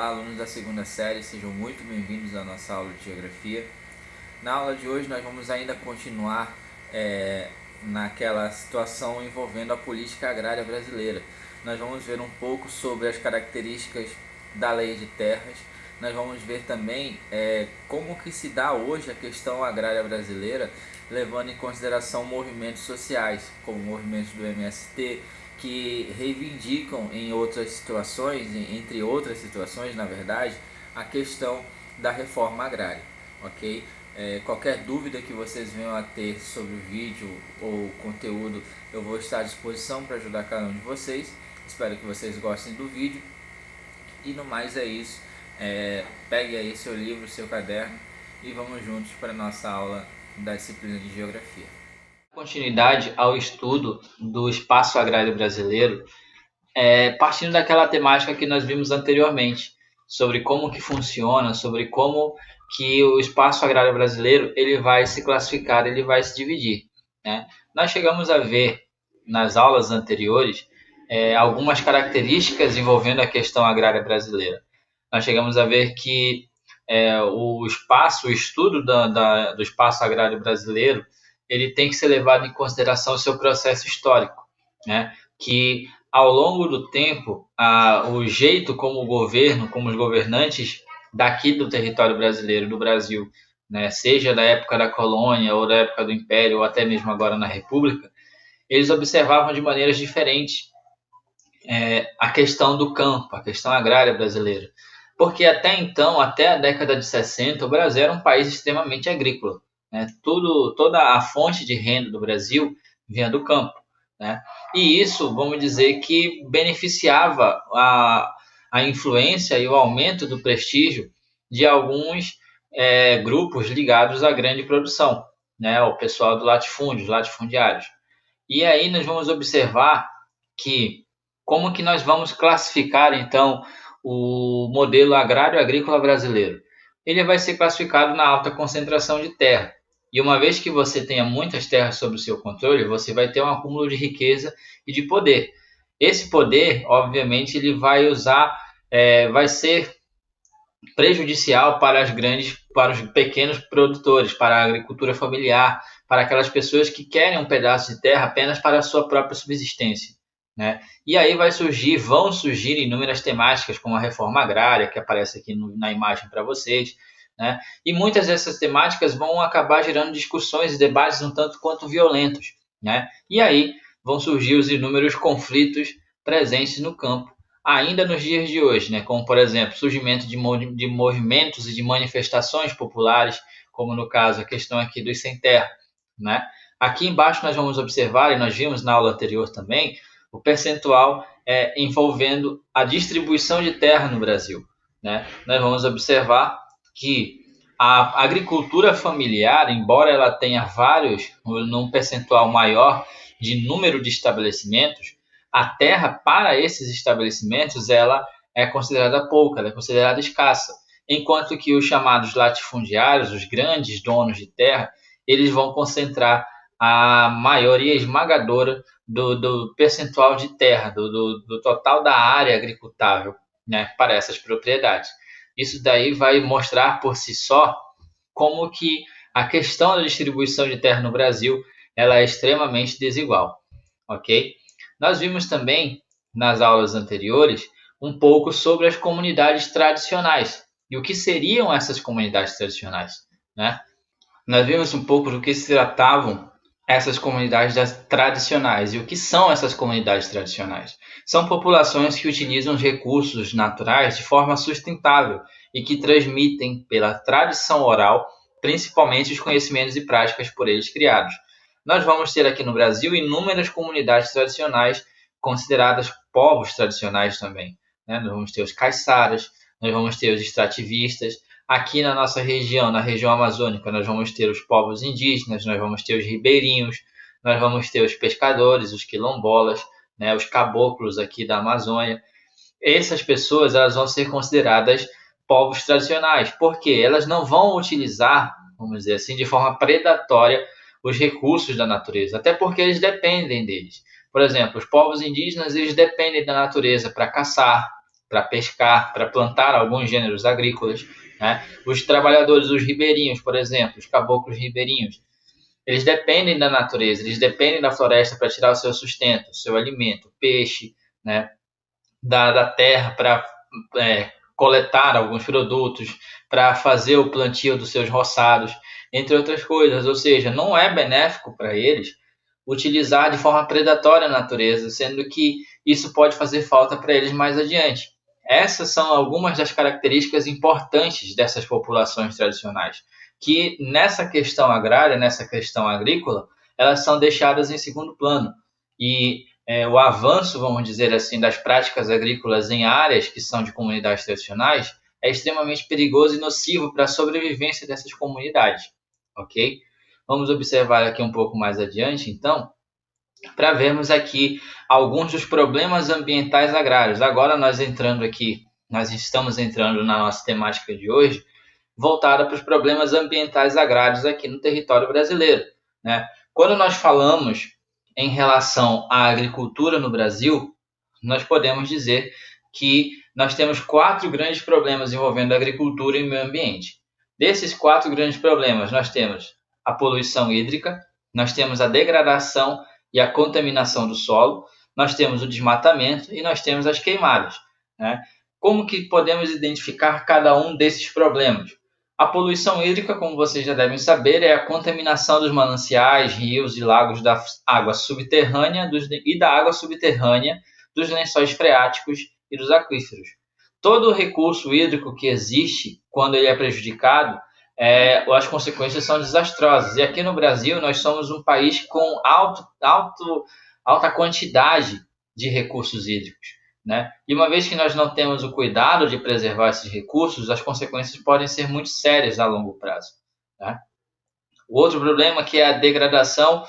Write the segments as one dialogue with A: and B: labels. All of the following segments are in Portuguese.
A: Olá, alunos da segunda série, sejam muito bem-vindos à nossa aula de Geografia. Na aula de hoje nós vamos ainda continuar naquela situação envolvendo a política agrária brasileira. Nós vamos ver um pouco sobre as características da lei de terras. Nós vamos ver também como que se dá hoje a questão agrária brasileira, levando em consideração movimentos sociais, como movimentos do MST, que reivindicam em outras situações, entre outras situações, na verdade, a questão da reforma agrária, ok? Qualquer dúvida que vocês venham a ter sobre o vídeo ou conteúdo, eu vou estar à disposição para ajudar cada um de vocês. Espero que vocês gostem do vídeo. E no mais é isso. Pegue aí seu livro, seu caderno e vamos juntos para a nossa aula da disciplina de Geografia. Continuidade ao estudo do espaço agrário brasileiro, partindo daquela temática que nós vimos anteriormente, sobre como que funciona, sobre como que o espaço agrário brasileiro ele vai se classificar, ele vai se dividir, né? Nós chegamos a ver nas aulas anteriores algumas características envolvendo a questão agrária brasileira. Nós chegamos a ver que o estudo do espaço agrário brasileiro, ele tem que ser levado em consideração o seu processo histórico, né? Que ao longo do tempo, o jeito como o governo, como os governantes daqui do território brasileiro, do Brasil, né, seja da época da colônia ou da época do Império ou até mesmo agora na República, eles observavam de maneiras diferentes a questão do campo, a questão agrária brasileira. Porque até então, até a década de 60, o Brasil era um país extremamente agrícola, né? Toda a fonte de renda do Brasil vinha do campo, né? E isso, vamos dizer, que beneficiava a influência e o aumento do prestígio de alguns grupos ligados à grande produção, né? O pessoal do latifúndio, os latifundiários. E aí nós vamos observar que como que nós vamos classificar, então, o modelo agrário-agrícola brasileiro. Ele vai ser classificado na alta concentração de terra. E uma vez que você tenha muitas terras sob o seu controle, você vai ter um acúmulo de riqueza e de poder. Esse poder, obviamente, ele vai ser prejudicial para os pequenos produtores, para a agricultura familiar, para aquelas pessoas que querem um pedaço de terra apenas para a sua própria subsistência, né? E aí vão surgir inúmeras temáticas, como a reforma agrária, que aparece aqui na imagem para vocês, né? E muitas dessas temáticas vão acabar gerando discussões e debates um tanto quanto violentos, né? E aí vão surgir os inúmeros conflitos presentes no campo, ainda nos dias de hoje, né? Como, por exemplo, surgimento de movimentos e de manifestações populares, como no caso a questão aqui dos sem terra, né? Aqui embaixo nós vamos observar, e nós vimos na aula anterior também, o percentual envolvendo a distribuição de terra no Brasil, né? Nós vamos observar que a agricultura familiar, embora ela tenha num percentual maior de número de estabelecimentos, a terra para esses estabelecimentos ela é considerada pouca, ela é considerada escassa, enquanto que os chamados latifundiários, os grandes donos de terra, eles vão concentrar a maioria esmagadora do percentual de terra, do total da área agricultável, né, para essas propriedades. Isso daí vai mostrar por si só como que a questão da distribuição de terra no Brasil ela é extremamente desigual, ok? Nós vimos também, nas aulas anteriores, um pouco sobre as comunidades tradicionais e o que seriam essas comunidades tradicionais, né? Nós vimos um pouco do que se tratavam essas comunidades tradicionais. E o que são essas comunidades tradicionais? São populações que utilizam os recursos naturais de forma sustentável e que transmitem pela tradição oral, principalmente os conhecimentos e práticas por eles criados. Nós vamos ter aqui no Brasil inúmeras comunidades tradicionais consideradas povos tradicionais também, né? Nós vamos ter os caiçaras, nós vamos ter os extrativistas. Aqui na nossa região, na região amazônica, nós vamos ter os povos indígenas, nós vamos ter os ribeirinhos, nós vamos ter os pescadores, os quilombolas, né, os caboclos aqui da Amazônia. Essas pessoas elas vão ser consideradas povos tradicionais, porque elas não vão utilizar, vamos dizer assim, de forma predatória os recursos da natureza, até porque eles dependem deles. Por exemplo, os povos indígenas eles dependem da natureza para caçar, para pescar, para plantar alguns gêneros agrícolas, né? Os trabalhadores, os ribeirinhos, por exemplo, os caboclos ribeirinhos, eles dependem da natureza, eles dependem da floresta para tirar o seu sustento, o seu alimento, peixe, né? Da terra para coletar alguns produtos, para fazer o plantio dos seus roçados, entre outras coisas. Ou seja, não é benéfico para eles utilizar de forma predatória a natureza, sendo que isso pode fazer falta para eles mais adiante. Essas são algumas das características importantes dessas populações tradicionais, que nessa questão agrária, nessa questão agrícola, elas são deixadas em segundo plano. E o avanço, vamos dizer assim, das práticas agrícolas em áreas que são de comunidades tradicionais é extremamente perigoso e nocivo para a sobrevivência dessas comunidades, ok? Vamos observar aqui um pouco mais adiante, então, para vermos aqui alguns dos problemas ambientais agrários. Agora nós estamos entrando na nossa temática de hoje, voltada para os problemas ambientais agrários aqui no território brasileiro, né? Quando nós falamos em relação à agricultura no Brasil, nós podemos dizer que nós temos 4 grandes problemas envolvendo a agricultura e o meio ambiente. Desses 4 grandes problemas, nós temos a poluição hídrica, nós temos a degradação e a contaminação do solo, nós temos o desmatamento e nós temos as queimadas, né? Como que podemos identificar cada um desses problemas? A poluição hídrica, como vocês já devem saber, é a contaminação dos mananciais, rios e lagos da água subterrânea e da água subterrânea dos lençóis freáticos e dos aquíferos. Todo o recurso hídrico que existe, quando ele é prejudicado, as consequências são desastrosas. E aqui no Brasil, nós somos um país com alta quantidade de recursos hídricos, né? E uma vez que nós não temos o cuidado de preservar esses recursos, as consequências podem ser muito sérias a longo prazo, né? O outro problema que é a degradação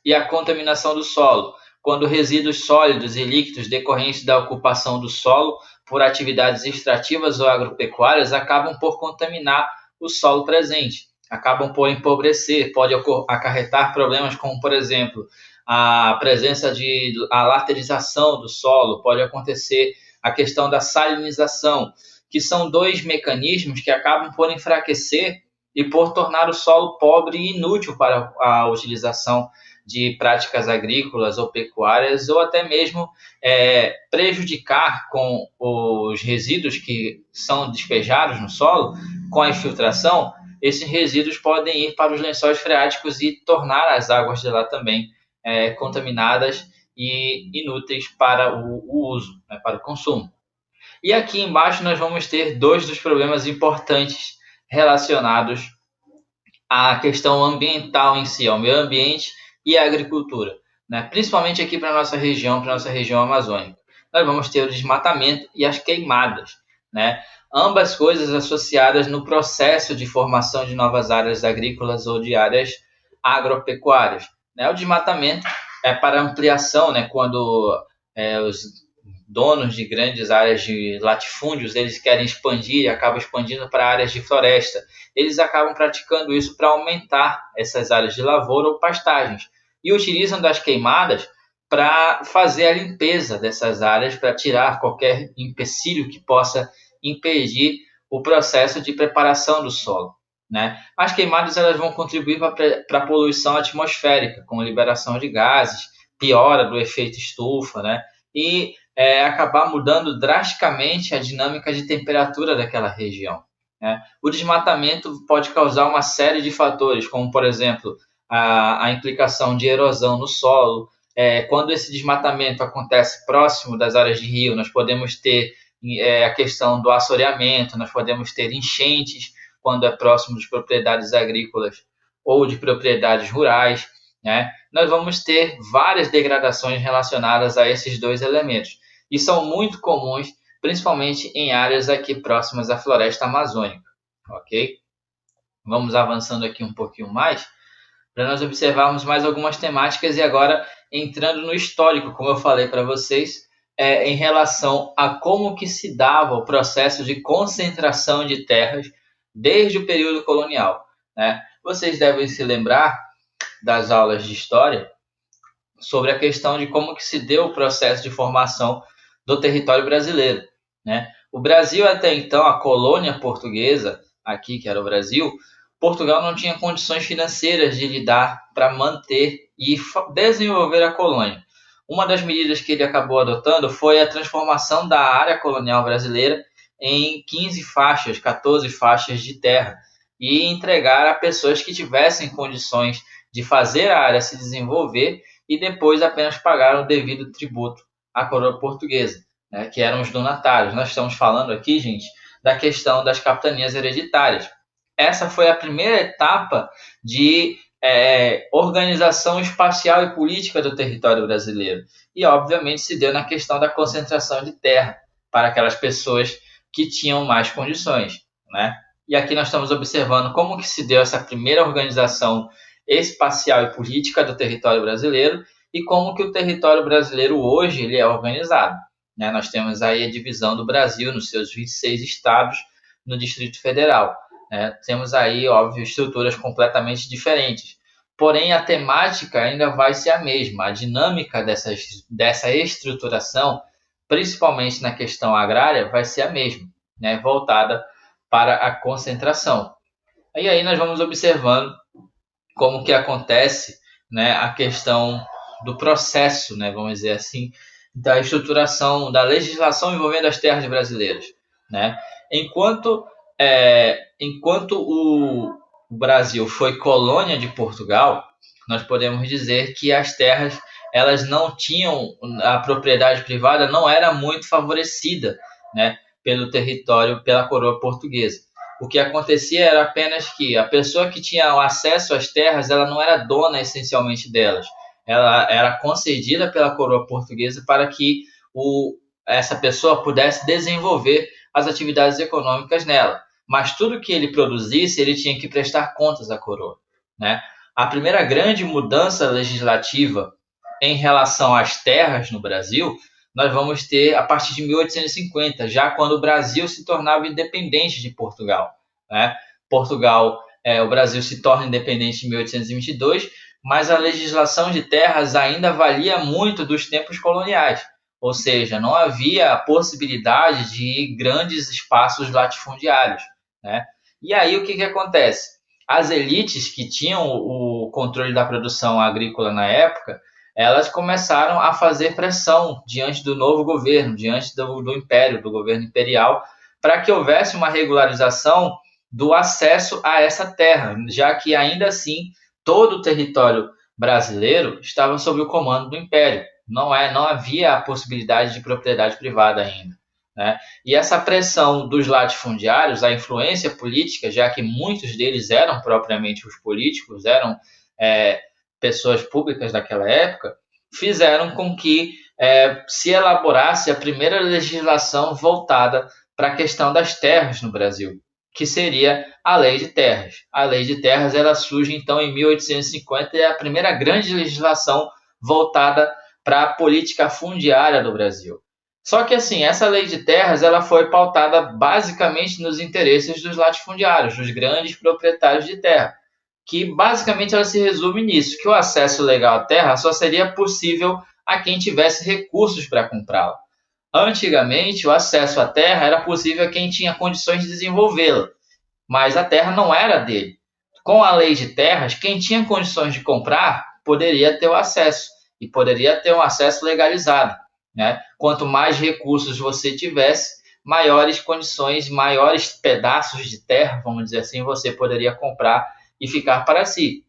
A: e a contaminação do solo, quando resíduos sólidos e líquidos decorrentes da ocupação do solo por atividades extrativas ou agropecuárias acabam por contaminar o solo presente, acabam por empobrecer, pode acarretar problemas como, por exemplo, a presença de a laterização do solo, pode acontecer a questão da salinização, que são 2 mecanismos que acabam por enfraquecer e por tornar o solo pobre e inútil para a utilização de práticas agrícolas ou pecuárias, ou até mesmo prejudicar com os resíduos que são despejados no solo, com a infiltração, esses resíduos podem ir para os lençóis freáticos e tornar as águas de lá também contaminadas e inúteis para o uso, né, para o consumo. E aqui embaixo nós vamos ter 2 dos problemas importantes relacionados à questão ambiental em si, ao meio ambiente e à agricultura, né? Principalmente aqui para a nossa região amazônica. Nós vamos ter o desmatamento e as queimadas, né? Ambas coisas associadas no processo de formação de novas áreas agrícolas ou de áreas agropecuárias, né? O desmatamento é para ampliação, né? Quando os donos de grandes áreas de latifúndios, eles querem expandir e acabam expandindo para áreas de floresta. Eles acabam praticando isso para aumentar essas áreas de lavoura ou pastagens. E utilizam das queimadas para fazer a limpeza dessas áreas, para tirar qualquer empecilho que possa impedir o processo de preparação do solo, né? As queimadas elas vão contribuir para a poluição atmosférica, com liberação de gases, piora do efeito estufa, né? E acabar mudando drasticamente a dinâmica de temperatura daquela região, né? O desmatamento pode causar uma série de fatores, como, por exemplo, a implicação de erosão no solo. Quando esse desmatamento acontece próximo das áreas de rio, nós podemos ter a questão do assoreamento, nós podemos ter enchentes quando é próximo de propriedades agrícolas ou de propriedades rurais, né? Nós vamos ter várias degradações relacionadas a esses 2 elementos. E são muito comuns, principalmente em áreas aqui próximas à floresta amazônica, ok? Vamos avançando aqui um pouquinho mais, para nós observarmos mais algumas temáticas e agora entrando no histórico, como eu falei para vocês, em relação a como que se dava o processo de concentração de terras desde o período colonial, né? Vocês devem se lembrar das aulas de história sobre a questão de como que se deu o processo de formação do território brasileiro. né? O Brasil até então, a colônia portuguesa, aqui que era o Brasil, Portugal não tinha condições financeiras de lidar para manter e desenvolver a colônia. Uma das medidas que ele acabou adotando foi a transformação da área colonial brasileira em 15 faixas, 14 faixas de terra e entregar a pessoas que tivessem condições de fazer a área se desenvolver e depois apenas pagar o devido tributo à coroa portuguesa, né, que eram os donatários. Nós estamos falando aqui, gente, da questão das capitanias hereditárias. Essa foi a primeira etapa de organização espacial e política do território brasileiro. E, obviamente, se deu na questão da concentração de terra para aquelas pessoas que tinham mais condições, né? E aqui nós estamos observando como que se deu essa primeira organização espacial e política do território brasileiro e como que o território brasileiro hoje ele é organizado, né? Nós temos aí a divisão do Brasil nos seus 26 estados no Distrito Federal. Temos aí, óbvio, estruturas completamente diferentes. Porém, a temática ainda vai ser a mesma. A dinâmica dessa estruturação, principalmente na questão agrária, vai ser a mesma, né? Voltada para a concentração. E aí nós vamos observando como que acontece, né, a questão do processo, né, vamos dizer assim, da estruturação da legislação envolvendo as terras brasileiras, né? Enquanto enquanto o Brasil foi colônia de Portugal, nós podemos dizer que as terras elas não tinham a propriedade privada não era muito favorecida, né, pelo território, pela coroa portuguesa. O que acontecia era apenas que a pessoa que tinha acesso às terras, ela não era dona essencialmente delas. Ela era concedida pela coroa portuguesa para que essa pessoa pudesse desenvolver as atividades econômicas nela. Mas tudo que ele produzisse, ele tinha que prestar contas à coroa, né? A primeira grande mudança legislativa em relação às terras no Brasil, nós vamos ter a partir de 1850, já quando o Brasil se tornava independente de Portugal, né? O Brasil se torna independente em 1822, mas a legislação de terras ainda valia muito dos tempos coloniais, ou seja, não havia a possibilidade de grandes espaços latifundiários, né? E aí o que acontece? As elites que tinham o controle da produção agrícola na época, elas começaram a fazer pressão diante do novo governo, diante do império, do governo imperial, para que houvesse uma regularização do acesso a essa terra, já que ainda assim todo o território brasileiro estava sob o comando do império. Não havia a possibilidade de propriedade privada ainda, né? E essa pressão dos latifundiários, a influência política, já que muitos deles eram propriamente os políticos, eram pessoas públicas daquela época, fizeram com que se elaborasse a primeira legislação voltada para a questão das terras no Brasil, que seria a Lei de Terras. A Lei de Terras ela surge então em 1850 e é a primeira grande legislação voltada para a política fundiária do Brasil. Só que assim, essa Lei de Terras ela foi pautada basicamente nos interesses dos latifundiários, dos grandes proprietários de terra, que basicamente ela se resume nisso, que o acesso legal à terra só seria possível a quem tivesse recursos para comprá-la. Antigamente, o acesso à terra era possível a quem tinha condições de desenvolvê-la, mas a terra não era dele. Com a lei de terras, quem tinha condições de comprar poderia ter o acesso, e poderia ter um acesso legalizado, né? Quanto mais recursos você tivesse, maiores condições, maiores pedaços de terra, vamos dizer assim, você poderia comprar e ficar para si.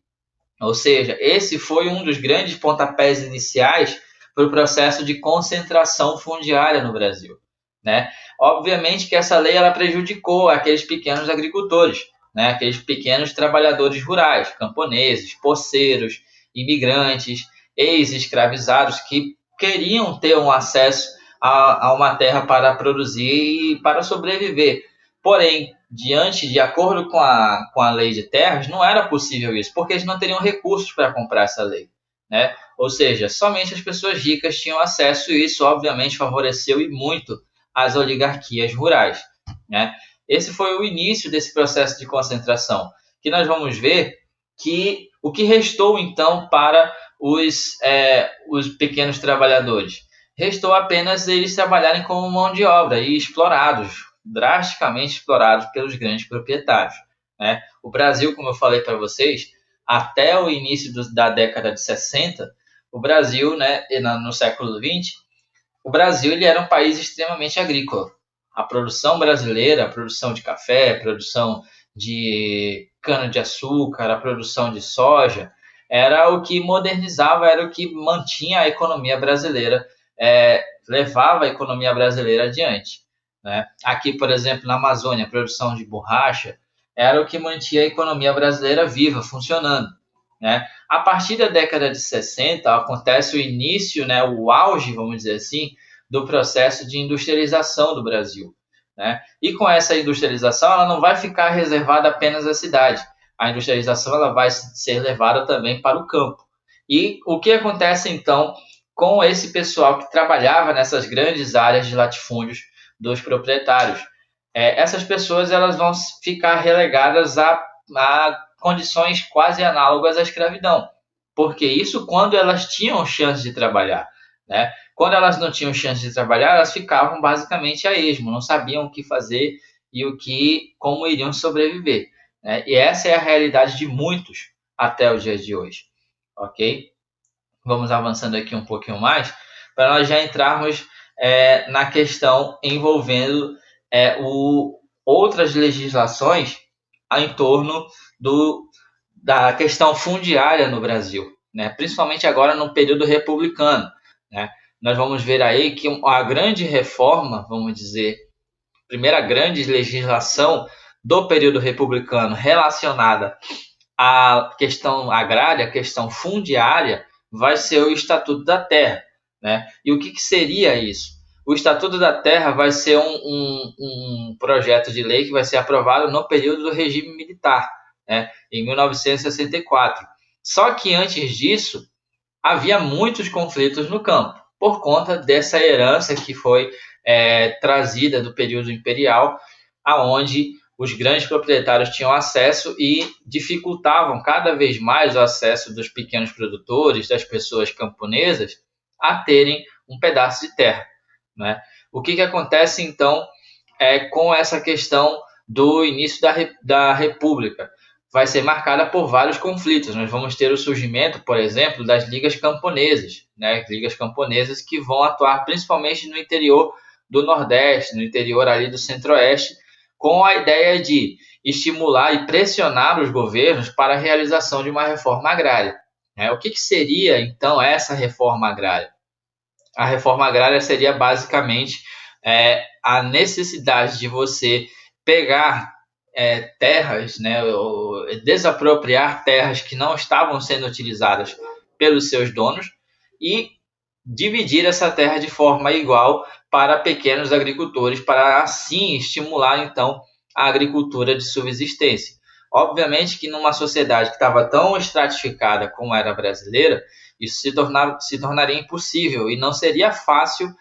A: Ou seja, esse foi um dos grandes pontapés iniciais para o processo de concentração fundiária no Brasil, né? Obviamente que essa lei ela prejudicou aqueles pequenos agricultores, né? Aqueles pequenos trabalhadores rurais, camponeses, poceiros, imigrantes, ex-escravizados que queriam ter um acesso a uma terra para produzir e para sobreviver. Porém, de acordo com a lei de terras, não era possível isso, porque eles não teriam recursos para comprar essa lei, né? Ou seja, somente as pessoas ricas tinham acesso e isso, obviamente, favoreceu e muito as oligarquias rurais, né? Esse foi o início desse processo de concentração, que nós vamos ver que o que restou, então, para os pequenos trabalhadores. restou apenas eles trabalharem como mão de obra e explorados, drasticamente explorados pelos grandes proprietários, né? O Brasil, como eu falei para vocês, até o início da década de 60, o Brasil, né, no século XX, o Brasil ele era um país extremamente agrícola. A produção brasileira, a produção de café, a produção de cana-de-açúcar, a produção de soja, era o que modernizava, era o que mantinha a economia brasileira, levava a economia brasileira adiante. Né? Aqui, por exemplo, na Amazônia, a produção de borracha era o que mantinha a economia brasileira viva, funcionando. Né? A partir da década de 60 acontece o início, né, o auge, vamos dizer assim, do processo de industrialização do Brasil. Né? E com essa industrialização, ela não vai ficar reservada apenas à cidade. A industrialização ela vai ser levada também para o campo. E o que acontece então com esse pessoal que trabalhava nessas grandes áreas de latifúndios dos proprietários? Essas pessoas elas vão ficar relegadas a condições quase análogas à escravidão. Porque isso quando elas tinham chance de trabalhar. Né? Quando elas não tinham chance de trabalhar, elas ficavam basicamente a esmo, não sabiam o que fazer e como iriam sobreviver. Né? E essa é a realidade de muitos até os dias de hoje. Ok? Vamos avançando aqui um pouquinho mais, para nós já entrarmos na questão envolvendo outras legislações em torno da questão fundiária no Brasil, né? Principalmente agora no período republicano. Né? Nós vamos ver aí que a grande reforma, vamos dizer, primeira grande legislação do período republicano relacionada à questão agrária, à questão fundiária, vai ser o Estatuto da Terra. Né? E o que seria isso? O Estatuto da Terra vai ser um projeto de lei que vai ser aprovado no período do regime militar, né? Em 1964. Só que antes disso, havia muitos conflitos no campo, por conta dessa herança que foi trazida do período imperial, aonde os grandes proprietários tinham acesso e dificultavam cada vez mais o acesso dos pequenos produtores, das pessoas camponesas, a terem um pedaço de terra. Né? O que acontece, então, com essa questão do início da República? Vai ser marcada por vários conflitos. Nós vamos ter o surgimento, por exemplo, das ligas camponesas, né? Ligas camponesas que vão atuar principalmente no interior do Nordeste, no interior ali do Centro-Oeste, com a ideia de estimular e pressionar os governos para a realização de uma reforma agrária. O que seria, então, essa reforma agrária? A reforma agrária seria basicamente a necessidade de você pegar terras, né, ou desapropriar terras que não estavam sendo utilizadas pelos seus donos e dividir essa terra de forma igual para pequenos agricultores, para assim estimular então a agricultura de subsistência. Obviamente que numa sociedade que estava tão estratificada como era a brasileira, isso se tornaria impossível e não seria fácil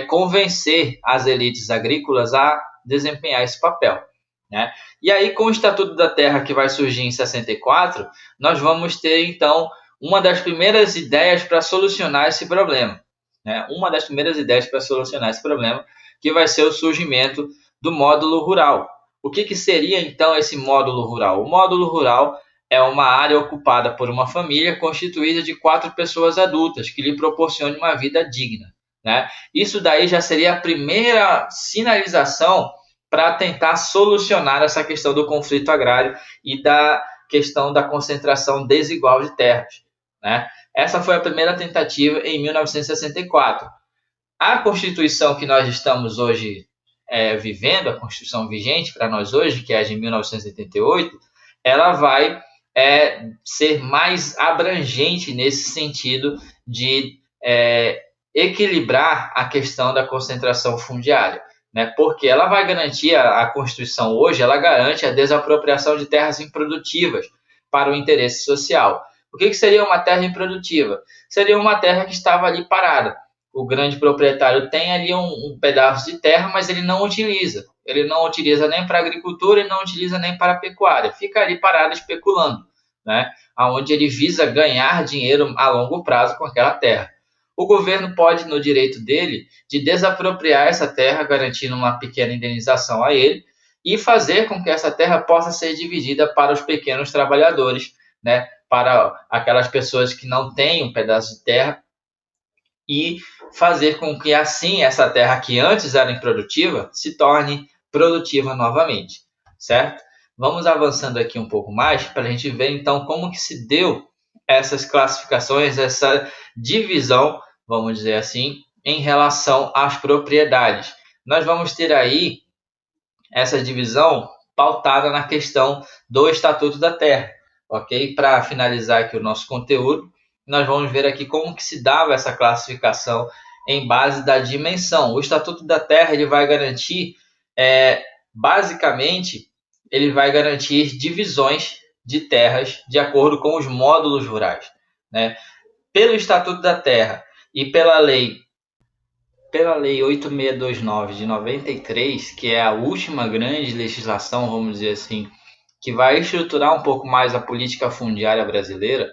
A: convencer as elites agrícolas a desempenhar esse papel. Né? E aí, com o Estatuto da Terra que vai surgir em 64, nós vamos ter, então, uma das primeiras ideias para solucionar esse problema. Né? Uma das primeiras ideias para solucionar esse problema, que vai ser o surgimento do módulo rural. O que seria, então, esse módulo rural? O módulo rural é uma área ocupada por uma família constituída de 4 pessoas adultas, que lhe proporcione uma vida digna. Né? Isso daí já seria a primeira sinalização para tentar solucionar essa questão do conflito agrário e da questão da concentração desigual de terras. Né? Essa foi a primeira tentativa em 1964. A Constituição que nós estamos hoje vivendo, a Constituição vigente para nós hoje, que é a de 1988, ela vai ser mais abrangente nesse sentido de equilibrar a questão da concentração fundiária. Né? Porque ela vai garantir, a Constituição hoje, ela garante a desapropriação de terras improdutivas para o interesse social. O que seria uma terra improdutiva? Seria uma terra que estava ali parada. O grande proprietário tem ali um pedaço de terra, mas ele não utiliza. Ele não utiliza nem para agricultura e não utiliza nem para a pecuária. Fica ali parado especulando, né? Onde ele visa ganhar dinheiro a longo prazo com aquela terra. o governo pode, no direito dele, de desapropriar essa terra, garantindo uma pequena indenização a ele, e fazer com que essa terra possa ser dividida para os pequenos trabalhadores, né, para aquelas pessoas que não têm um pedaço de terra, e fazer com que assim essa terra que antes era improdutiva se torne produtiva novamente, certo? Vamos avançando aqui um pouco mais para a gente ver então como que se deu essas classificações, essa divisão, vamos dizer assim, em relação às propriedades. Nós vamos ter aí essa divisão pautada na questão do Estatuto da Terra, ok? Para finalizar aqui o nosso conteúdo, nós vamos ver aqui como que se dava essa classificação em base da dimensão. O Estatuto da Terra ele vai garantir, basicamente, ele vai garantir divisões de terras de acordo com os módulos rurais, né? Pelo Estatuto da Terra e pela Lei 8629 de 93, que é a última grande legislação, vamos dizer assim, que vai estruturar um pouco mais a política fundiária brasileira,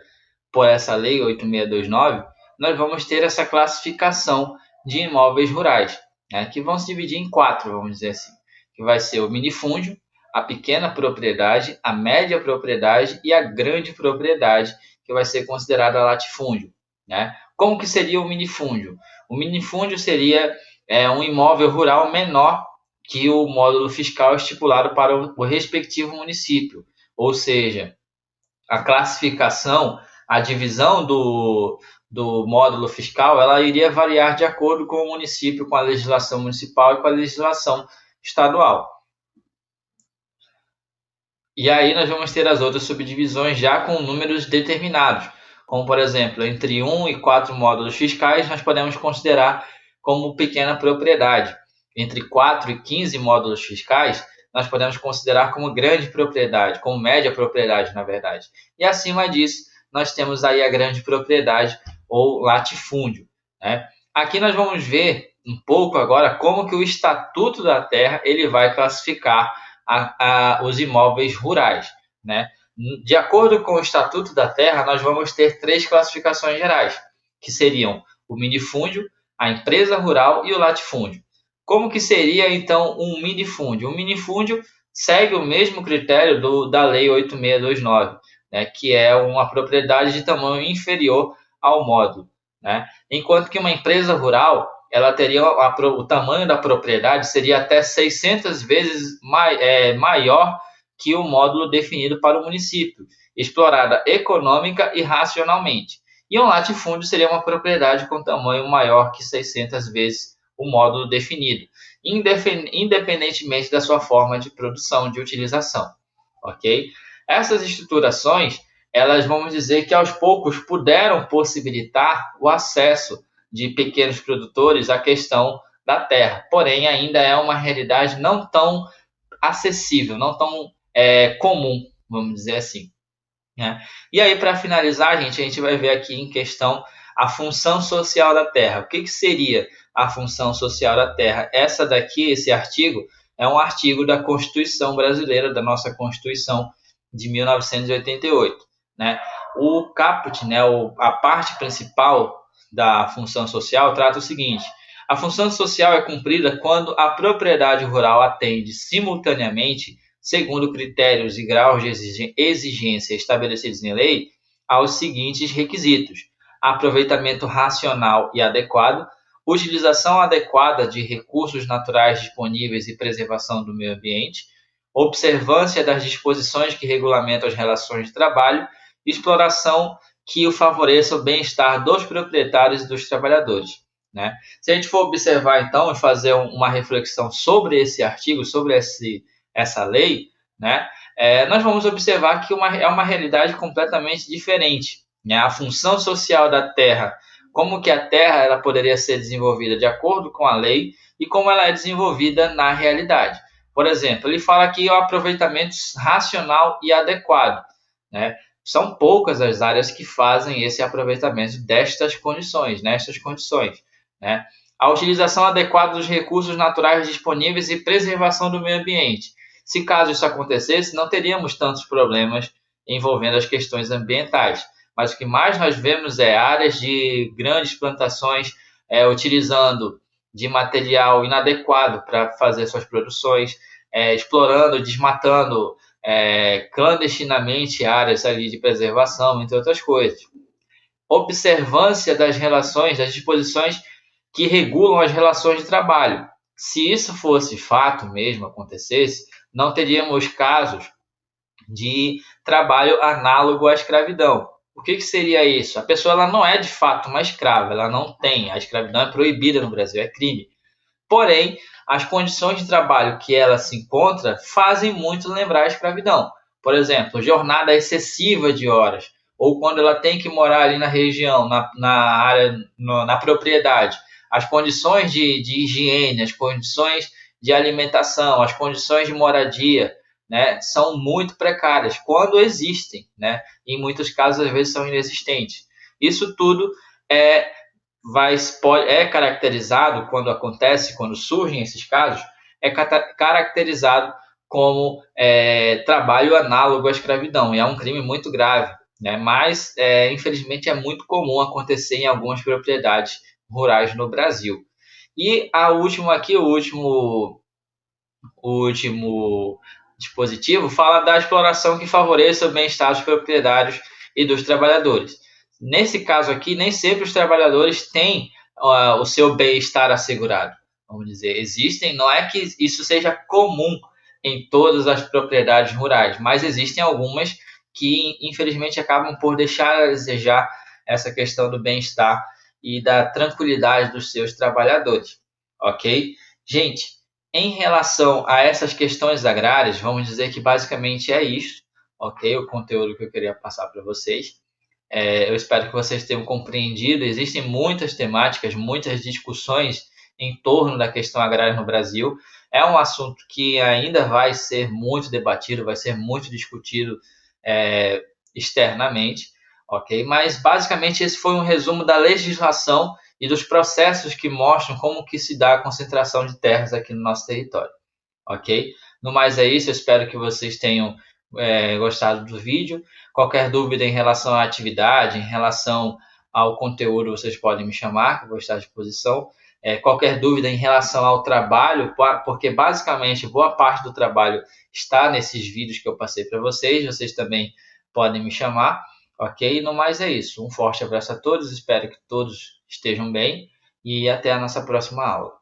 A: por essa Lei 8629, nós vamos ter essa classificação de imóveis rurais, né, que vão se dividir em 4, vamos dizer assim, que vai ser o minifúndio, a pequena propriedade, a média propriedade e a grande propriedade, que vai ser considerada latifúndio, né? Como que seria o minifúndio? O minifúndio seria um imóvel rural menor que o módulo fiscal estipulado para o respectivo município, ou seja, a classificação, a divisão do módulo fiscal, ela iria variar de acordo com o município, com a legislação municipal e com a legislação estadual. E aí nós vamos ter as outras subdivisões já com números determinados, como por exemplo, entre 1 e 4 módulos fiscais nós podemos considerar como pequena propriedade. Entre 4 e 15 módulos fiscais nós podemos considerar como grande propriedade, como média propriedade, na verdade. E acima disso, nós temos aí a grande propriedade ou latifúndio, né? Aqui nós vamos ver um pouco agora como que o Estatuto da Terra ele vai classificar os imóveis rurais, né? De acordo com o Estatuto da Terra, nós vamos ter 3 classificações gerais, que seriam o minifúndio, a empresa rural e o latifúndio. Como que seria, então, um minifúndio? Um minifúndio segue o mesmo critério da Lei 8629, né, que é uma propriedade de tamanho inferior ao módulo, né? Enquanto que uma empresa rural, ela teria o tamanho da propriedade seria até 600 vezes maior que o módulo definido para o município, explorada econômica e racionalmente. E um latifúndio seria uma propriedade com tamanho maior que 600 vezes o módulo definido, independentemente da sua forma de produção, de utilização, ok? Essas estruturações, elas vamos dizer que aos poucos puderam possibilitar o acesso de pequenos produtores à questão da terra, porém ainda é uma realidade não tão acessível, não tão comum, vamos dizer assim, né? E aí, para finalizar, a gente vai ver aqui em questão a função social da terra. O que seria a função social da terra? Esse artigo, é um artigo da Constituição brasileira, da nossa Constituição de 1988, né? O caput, né, a parte principal da função social trata o seguinte: a função social é cumprida quando a propriedade rural atende simultaneamente, segundo critérios e graus de exigência estabelecidos em lei, aos seguintes requisitos: aproveitamento racional e adequado, utilização adequada de recursos naturais disponíveis e preservação do meio ambiente, observância das disposições que regulamentam as relações de trabalho, exploração que favoreça o bem-estar dos proprietários e dos trabalhadores, né? Se a gente for observar, então, e fazer uma reflexão sobre esse artigo, sobre essa lei, né, nós vamos observar que é uma realidade completamente diferente, né? A função social da terra, como que a terra ela poderia ser desenvolvida de acordo com a lei e como ela é desenvolvida na realidade. Por exemplo, ele fala aqui o aproveitamento racional e adequado, né? São poucas as áreas que fazem esse aproveitamento nestas condições, né? A utilização adequada dos recursos naturais disponíveis e preservação do meio ambiente. Se caso isso acontecesse, não teríamos tantos problemas envolvendo as questões ambientais. mas o que mais nós vemos é áreas de grandes plantações utilizando de material inadequado para fazer suas produções, explorando, desmatando clandestinamente áreas ali de preservação, entre outras coisas. Observância das relações, das disposições que regulam as relações de trabalho. Se isso fosse fato mesmo, acontecesse, não teríamos casos de trabalho análogo à escravidão. O que seria isso? A pessoa ela não é de fato uma escrava, ela não tem. A escravidão é proibida no Brasil, é crime. Porém, as condições de trabalho que ela se encontra fazem muito lembrar a escravidão. Por exemplo, jornada excessiva de horas, ou quando ela tem que morar ali na região, na área, na propriedade. As condições de higiene, as condições de alimentação, as condições de moradia, né, são muito precárias, quando existem, né? Em muitos casos, às vezes, são inexistentes. Isso tudo é caracterizado, quando acontece, quando surgem esses casos, é caracterizado como trabalho análogo à escravidão, e é um crime muito grave, né? Mas, infelizmente, é muito comum acontecer em algumas propriedades rurais no Brasil. E a última aqui, o último dispositivo, fala da exploração que favoreça o bem-estar dos proprietários e dos trabalhadores. Nesse caso aqui, nem sempre os trabalhadores têm o seu bem-estar assegurado. Vamos dizer, existem, não é que isso seja comum em todas as propriedades rurais, mas existem algumas que, infelizmente, acabam por deixar a desejar essa questão do bem-estar e da tranquilidade dos seus trabalhadores, ok? Gente, em relação a essas questões agrárias, vamos dizer que basicamente é isso, ok? O conteúdo que eu queria passar para vocês. Eu espero que vocês tenham compreendido. Existem muitas temáticas, muitas discussões em torno da questão agrária no Brasil. É um assunto que ainda vai ser muito debatido, vai ser muito discutido externamente, ok? Mas basicamente esse foi um resumo da legislação e dos processos que mostram como que se dá a concentração de terras aqui no nosso território, ok? No mais é isso, eu espero que vocês tenham gostado do vídeo. Qualquer dúvida em relação à atividade, em relação ao conteúdo, vocês podem me chamar, que eu vou estar à disposição. Qualquer dúvida em relação ao trabalho, porque basicamente boa parte do trabalho está nesses vídeos que eu passei para vocês, vocês também podem me chamar, ok? No mais é isso, um forte abraço a todos, espero que todos estejam bem e até a nossa próxima aula.